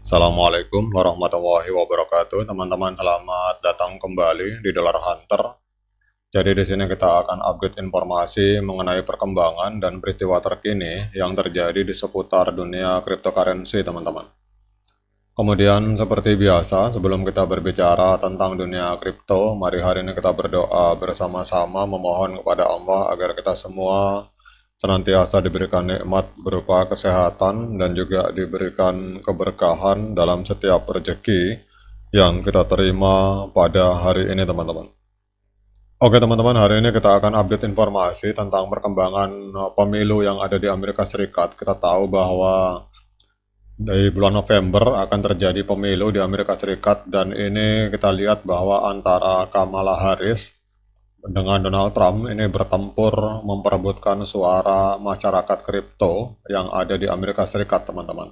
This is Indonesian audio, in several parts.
Assalamualaikum warahmatullahi wabarakatuh, teman-teman. Selamat datang kembali di Dollar Hunter. Jadi di sini kita akan update informasi mengenai perkembangan dan peristiwa terkini yang terjadi di seputar dunia cryptocurrency, teman-teman. Kemudian seperti biasa, sebelum kita berbicara tentang dunia kripto, mari hari ini kita berdoa bersama-sama memohon kepada Allah agar kita semua senantiasa diberikan nikmat berupa kesehatan dan juga diberikan keberkahan dalam setiap rezeki yang kita terima pada hari ini, teman-teman. Oke, teman-teman, hari ini kita akan update informasi tentang perkembangan pemilu yang ada di Amerika Serikat. Kita tahu bahwa dari bulan November akan terjadi pemilu di Amerika Serikat, dan ini kita lihat bahwa antara Kamala Harris dengan Donald Trump ini bertempur memperebutkan suara masyarakat kripto yang ada di Amerika Serikat, teman-teman.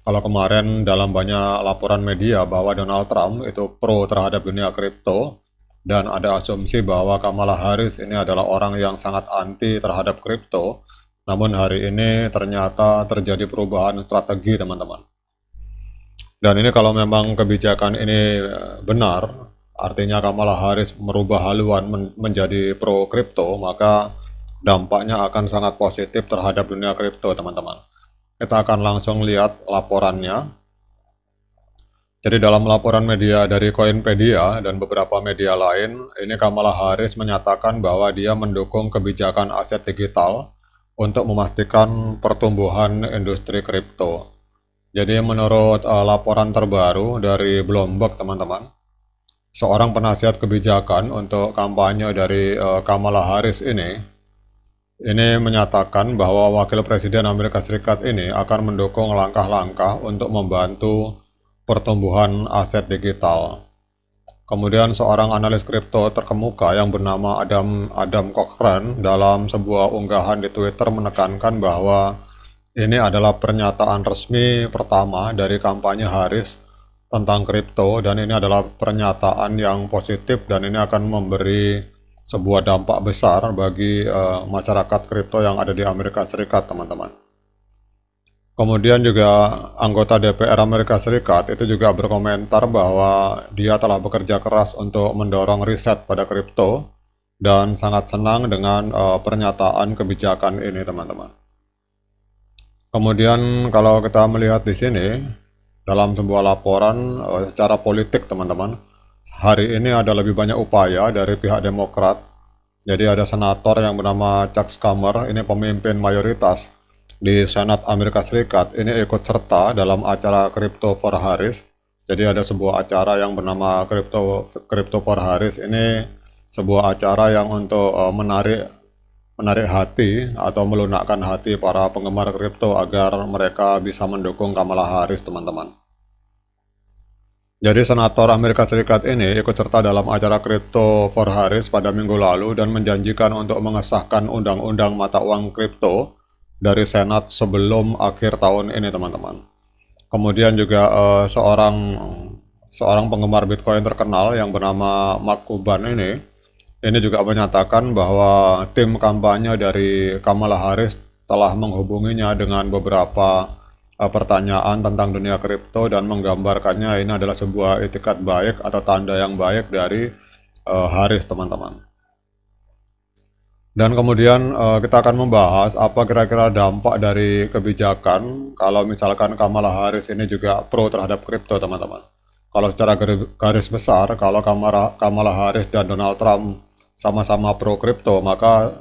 Kalau kemarin dalam banyak laporan media bahwa Donald Trump itu pro terhadap dunia kripto, dan ada asumsi bahwa Kamala Harris ini adalah orang yang sangat anti terhadap kripto, namun hari ini ternyata terjadi perubahan strategi, teman-teman. Dan ini kalau memang kebijakan ini benar, artinya Kamala Harris merubah haluan menjadi pro kripto, maka dampaknya akan sangat positif terhadap dunia kripto, teman-teman. Kita akan langsung lihat laporannya. Jadi dalam laporan media dari Coinpedia dan beberapa media lain, ini Kamala Harris menyatakan bahwa dia mendukung kebijakan aset digital untuk memastikan pertumbuhan industri kripto. Jadi menurut laporan terbaru dari Bloomberg, teman-teman, seorang penasihat kebijakan untuk kampanye dari Kamala Harris ini menyatakan bahwa wakil presiden Amerika Serikat ini akan mendukung langkah-langkah untuk membantu pertumbuhan aset digital. Kemudian seorang analis kripto terkemuka yang bernama Adam Cochran dalam sebuah unggahan di Twitter menekankan bahwa ini adalah pernyataan resmi pertama dari kampanye Harris tentang kripto, dan ini adalah pernyataan yang positif dan ini akan memberi sebuah dampak besar bagi masyarakat kripto yang ada di Amerika Serikat, teman-teman. Kemudian juga anggota DPR Amerika Serikat itu juga berkomentar bahwa dia telah bekerja keras untuk mendorong riset pada kripto dan sangat senang dengan pernyataan kebijakan ini, teman-teman. Kemudian kalau kita melihat di sini dalam sebuah laporan secara politik, teman-teman, hari ini ada lebih banyak upaya dari pihak Demokrat. Jadi ada senator yang bernama Chuck Schumer, ini pemimpin mayoritas di Senat Amerika Serikat, ini ikut serta dalam acara Crypto for Harris. Jadi ada sebuah acara yang bernama Crypto for Harris, ini sebuah acara yang untuk menarik hati atau melunakkan hati para penggemar kripto agar mereka bisa mendukung Kamala Harris, teman-teman. Jadi senator Amerika Serikat ini ikut serta dalam acara Crypto for Harris pada minggu lalu dan menjanjikan untuk mengesahkan undang-undang mata uang kripto dari Senat sebelum akhir tahun ini, teman-teman. Kemudian juga seorang penggemar Bitcoin terkenal yang bernama Mark Cuban ini juga menyatakan bahwa tim kampanye dari Kamala Harris telah menghubunginya dengan beberapa pertanyaan tentang dunia kripto dan menggambarkannya ini adalah sebuah itikat baik atau tanda yang baik dari Harris, teman-teman. Dan kemudian kita akan membahas apa kira-kira dampak dari kebijakan kalau misalkan Kamala Harris ini juga pro terhadap kripto, teman-teman. Kalau secara garis besar, kalau Kamala Harris dan Donald Trump sama-sama pro kripto, maka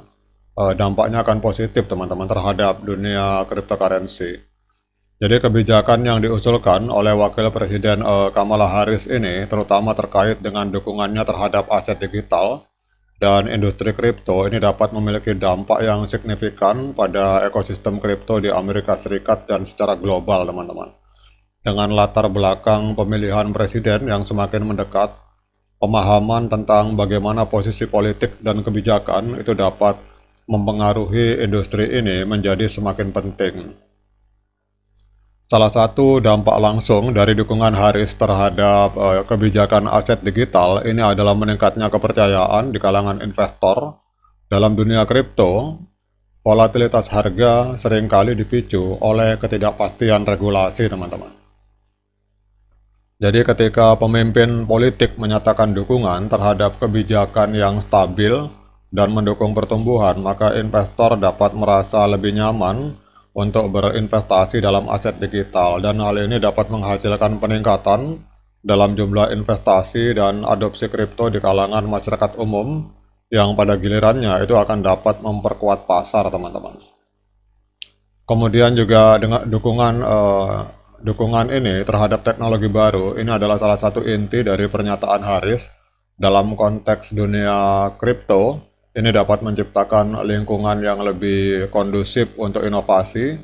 dampaknya akan positif, teman-teman, terhadap dunia cryptocurrency. Jadi kebijakan yang diusulkan oleh Wakil Presiden Kamala Harris ini terutama terkait dengan dukungannya terhadap aset digital dan industri kripto ini dapat memiliki dampak yang signifikan pada ekosistem kripto di Amerika Serikat dan secara global, teman-teman. Dengan latar belakang pemilihan presiden yang semakin mendekat, pemahaman tentang bagaimana posisi politik dan kebijakan itu dapat mempengaruhi industri ini menjadi semakin penting. Salah satu dampak langsung dari dukungan Harris terhadap kebijakan aset digital ini adalah meningkatnya kepercayaan di kalangan investor dalam dunia kripto. Volatilitas harga seringkali dipicu oleh ketidakpastian regulasi, teman-teman. Jadi ketika pemimpin politik menyatakan dukungan terhadap kebijakan yang stabil dan mendukung pertumbuhan, maka investor dapat merasa lebih nyaman untuk berinvestasi dalam aset digital, dan hal ini dapat menghasilkan peningkatan dalam jumlah investasi dan adopsi kripto di kalangan masyarakat umum yang pada gilirannya itu akan dapat memperkuat pasar, teman-teman. Kemudian juga dengan dukungan ini terhadap teknologi baru, ini adalah salah satu inti dari pernyataan Haris dalam konteks dunia kripto. Ini dapat menciptakan lingkungan yang lebih kondusif untuk inovasi.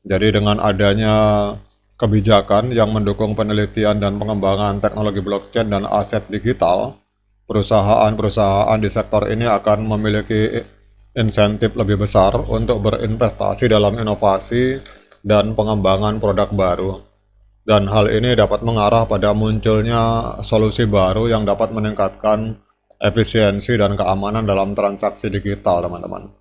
Jadi dengan adanya kebijakan yang mendukung penelitian dan pengembangan teknologi blockchain dan aset digital, perusahaan-perusahaan di sektor ini akan memiliki insentif lebih besar untuk berinvestasi dalam inovasi dan pengembangan produk baru. Dan hal ini dapat mengarah pada munculnya solusi baru yang dapat meningkatkan efisiensi dan keamanan dalam transaksi digital, teman-teman.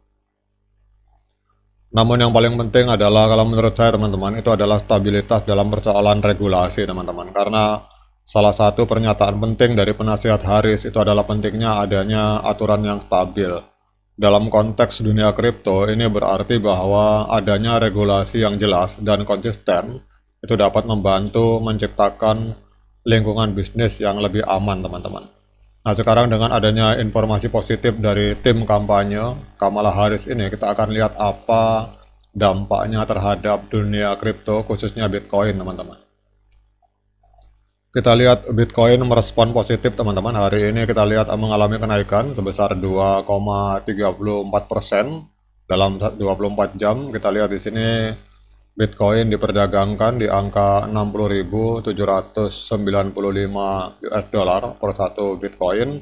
Namun yang paling penting adalah, kalau menurut saya teman-teman, itu adalah stabilitas dalam persoalan regulasi, teman-teman. Karena salah satu pernyataan penting dari penasihat Haris itu adalah pentingnya adanya aturan yang stabil. Dalam konteks dunia kripto, ini berarti bahwa adanya regulasi yang jelas dan konsisten itu dapat membantu menciptakan lingkungan bisnis yang lebih aman, teman-teman. Nah, sekarang dengan adanya informasi positif dari tim kampanye Kamala Harris ini, kita akan lihat apa dampaknya terhadap dunia kripto, khususnya Bitcoin, teman-teman. Kita lihat Bitcoin merespon positif, teman-teman. Hari ini kita lihat mengalami kenaikan sebesar 2,34% dalam 24 jam. Kita lihat di sini Bitcoin diperdagangkan di angka 60.795 US dollar per satu Bitcoin.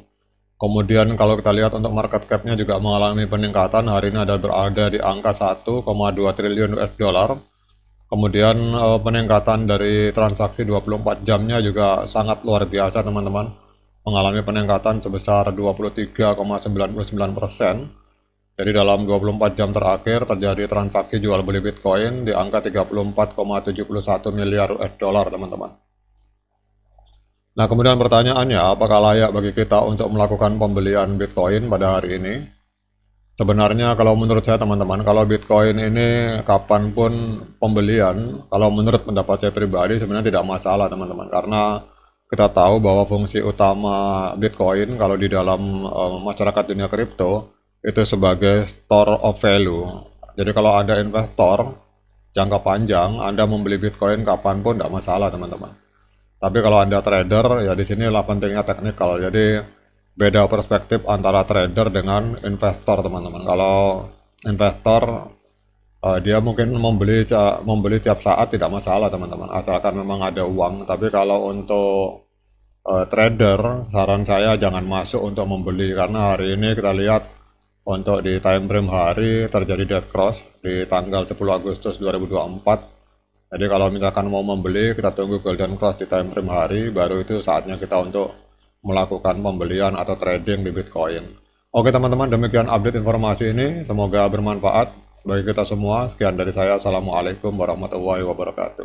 Kemudian kalau kita lihat untuk market cap-nya juga mengalami peningkatan. Hari ini berada di angka 1,2 triliun US dollar. Kemudian peningkatan dari transaksi 24 jamnya juga sangat luar biasa, teman-teman. Mengalami peningkatan sebesar 23,99%. Jadi dalam 24 jam terakhir terjadi transaksi jual beli Bitcoin di angka 34,71 miliar US dollar, teman-teman. Nah, kemudian pertanyaannya, apakah layak bagi kita untuk melakukan pembelian Bitcoin pada hari ini? Sebenarnya kalau menurut saya, teman-teman, kalau Bitcoin ini kapanpun pembelian, kalau menurut pendapat saya pribadi sebenarnya tidak masalah, teman-teman. Karena kita tahu bahwa fungsi utama Bitcoin kalau di dalam masyarakat dunia kripto itu sebagai store of value. Jadi kalau Anda investor jangka panjang, Anda membeli Bitcoin kapanpun tidak masalah, teman-teman. Tapi kalau Anda trader, ya di sinilah pentingnya teknikal. Jadi beda perspektif antara trader dengan investor, teman-teman. Kalau investor dia mungkin membeli tiap saat tidak masalah, teman-teman, asalkan memang ada uang. Tapi kalau untuk trader, saran saya jangan masuk untuk membeli, karena hari ini kita lihat untuk di time frame hari terjadi dead cross di tanggal 10 Agustus 2024. Jadi kalau misalkan mau membeli, kita tunggu golden cross di time frame hari, baru itu saatnya kita untuk melakukan pembelian atau trading di Bitcoin. Oke, teman-teman, demikian update informasi ini. Semoga bermanfaat bagi kita semua. Sekian dari saya. Assalamualaikum warahmatullahi wabarakatuh.